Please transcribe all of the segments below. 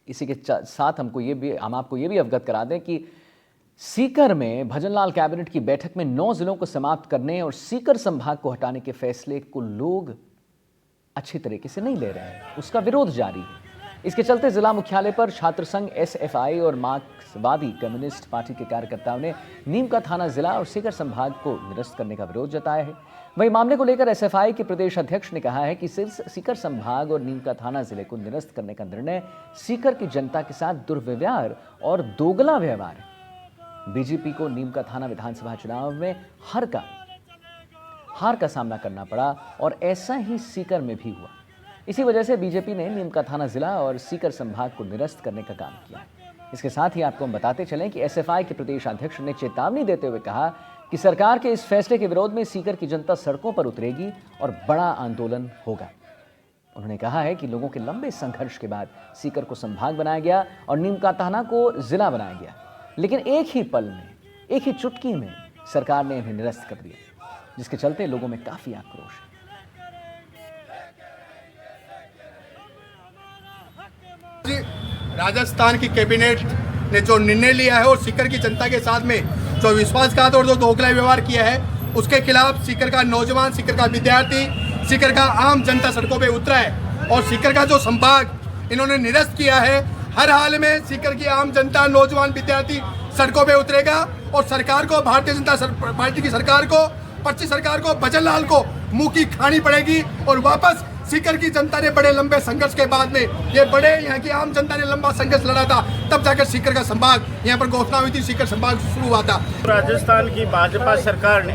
इसी के साथ हम आपको ये भी अवगत करा दें कि सीकर में भजनलाल कैबिनेट की बैठक में 9 जिलों को समाप्त करने और सीकर संभाग को हटाने के फैसले को लोग अच्छी तरीके से नहीं ले रहे हैं, उसका विरोध जारी है। इसके चलते जिला मुख्यालय पर छात्र संघ, एसएफआई और मार्क्सवादी कम्युनिस्ट पार्टी के कार्यकर्ताओं ने नीम का थाना जिला और सीकर संभाग को निरस्त करने का विरोध जताया है। वहीं मामले को लेकर एसएफआई के प्रदेश अध्यक्ष ने कहा है कि सिर्फ सीकर संभाग और नीम का थाना जिले को निरस्त करने का निर्णय सीकर की जनता के साथ दुर्व्यवहार और दोगला व्यवहार है। बीजेपी को नीम का थाना विधानसभा चुनाव में हार का सामना करना पड़ा और ऐसा ही सीकर में भी हुआ। इसी वजह से बीजेपी ने नीम का थाना जिला और सीकर संभाग को निरस्त करने का काम किया। इसके साथ ही आपको हम बताते चलें कि एसएफआई के प्रदेश अध्यक्ष ने चेतावनी देते हुए कहा कि सरकार के इस फैसले के विरोध में सीकर की जनता सड़कों पर उतरेगी और बड़ा आंदोलन होगा। उन्होंने कहा है कि लोगों के लंबे संघर्ष के बाद सीकर को संभाग बनाया गया और नीम का थाना को जिला बनाया गया, लेकिन एक ही पल में, एक ही चुटकी में सरकार ने इन्हें निरस्त कर दिया, जिसके चलते लोगों में काफी आक्रोश है। राजस्थान की कैबिनेट ने जो निर्णय लिया है और सीकर की जनता के साथ में जो विश्वासघात और जो दोगला व्यवहार किया है, उसके खिलाफ सीकर का नौजवान, सीकर का विद्यार्थी, सीकर का आम जनता सड़कों पे उतरा है और सीकर का जो संभाग इन्होंने निरस्त किया है, हर हाल में सीकर की आम जनता, नौजवान, विद्यार्थी सड़कों पे उतरेगा और सरकार को, भारतीय जनता पार्टी की सरकार को, पच्चीस सरकार को, भजनलाल को मुंह की खानी पड़ेगी और वापस सीकर की जनता ने बड़े लंबे संघर्ष के बाद में, यहाँ की आम जनता ने लंबा संघर्ष लड़ा था, तब जाकर सीकर का संभाग यहाँ पर घोषणा हुई थी, सीकर संभाग शुरू हुआ था। राजस्थान की भाजपा सरकार ने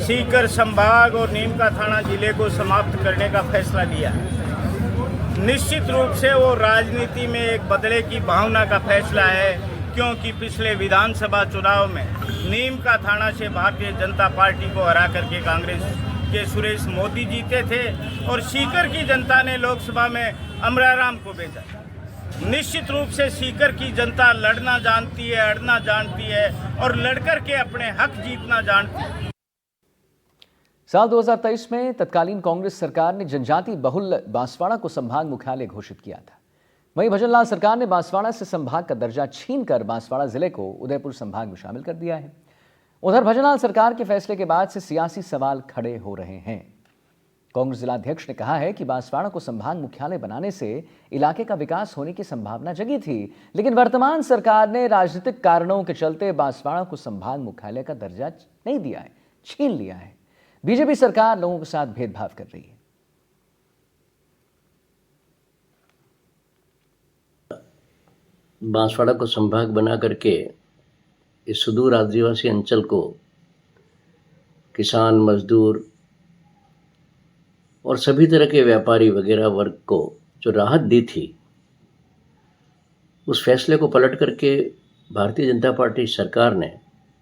सीकर संभाग और नीम का थाना जिले को समाप्त करने का फैसला लिया है। निश्चित रूप से वो राजनीति में एक बदले की भावना का फैसला है, क्योंकि पिछले विधानसभा चुनाव में नीम का थाना से भारतीय जनता पार्टी को हरा करके कांग्रेस के सुरेश मोदी जीते थे और सीकर की जनता ने लोकसभा में अमराराम को भेजा। निश्चित रूप से सीकर की जनता लड़ना जानती है, अड़ना जानती है और लड़कर के अपने हक जीतना जानती है। साल 2023 में तत्कालीन कांग्रेस सरकार ने जनजाति बहुल बांसवाड़ा को संभाग मुख्यालय घोषित किया था। वहीं भजनलाल सरकार ने बांसवाड़ा से संभाग का दर्जा छीनकर बांसवाड़ा जिले को उदयपुर संभाग में शामिल कर दिया है। उधर भजनलाल सरकार के फैसले के बाद से सियासी सवाल खड़े हो रहे हैं। कांग्रेस जिलाध्यक्ष ने कहा है कि बांसवाड़ा को संभाग मुख्यालय बनाने से इलाके का विकास होने की संभावना जगी थी, लेकिन वर्तमान सरकार ने राजनीतिक कारणों के चलते बांसवाड़ा को संभाग मुख्यालय का दर्जा नहीं दिया है, छीन लिया है। बीजेपी सरकार लोगों के साथ भेदभाव कर रही है। बांसवाड़ा को संभाग बना करके इस सुदूर आदिवासी अंचल को किसान, मजदूर और सभी तरह के व्यापारी वगैरह वर्ग को जो राहत दी थी, उस फैसले को पलट करके भारतीय जनता पार्टी सरकार ने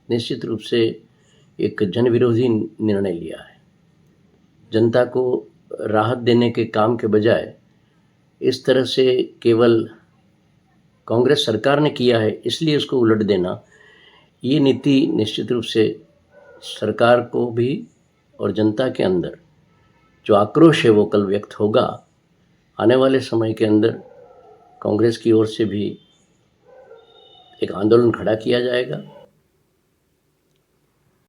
निश्चित रूप से एक जनविरोधी निर्णय लिया है। जनता को राहत देने के काम के बजाय इस तरह से केवल कांग्रेस सरकार ने किया है इसलिए उसको उलट देना, ये नीति निश्चित रूप से सरकार को भी और जनता के अंदर जो आक्रोश है वो कल व्यक्त होगा। आने वाले समय के अंदर कांग्रेस की ओर से भी एक आंदोलन खड़ा किया जाएगा।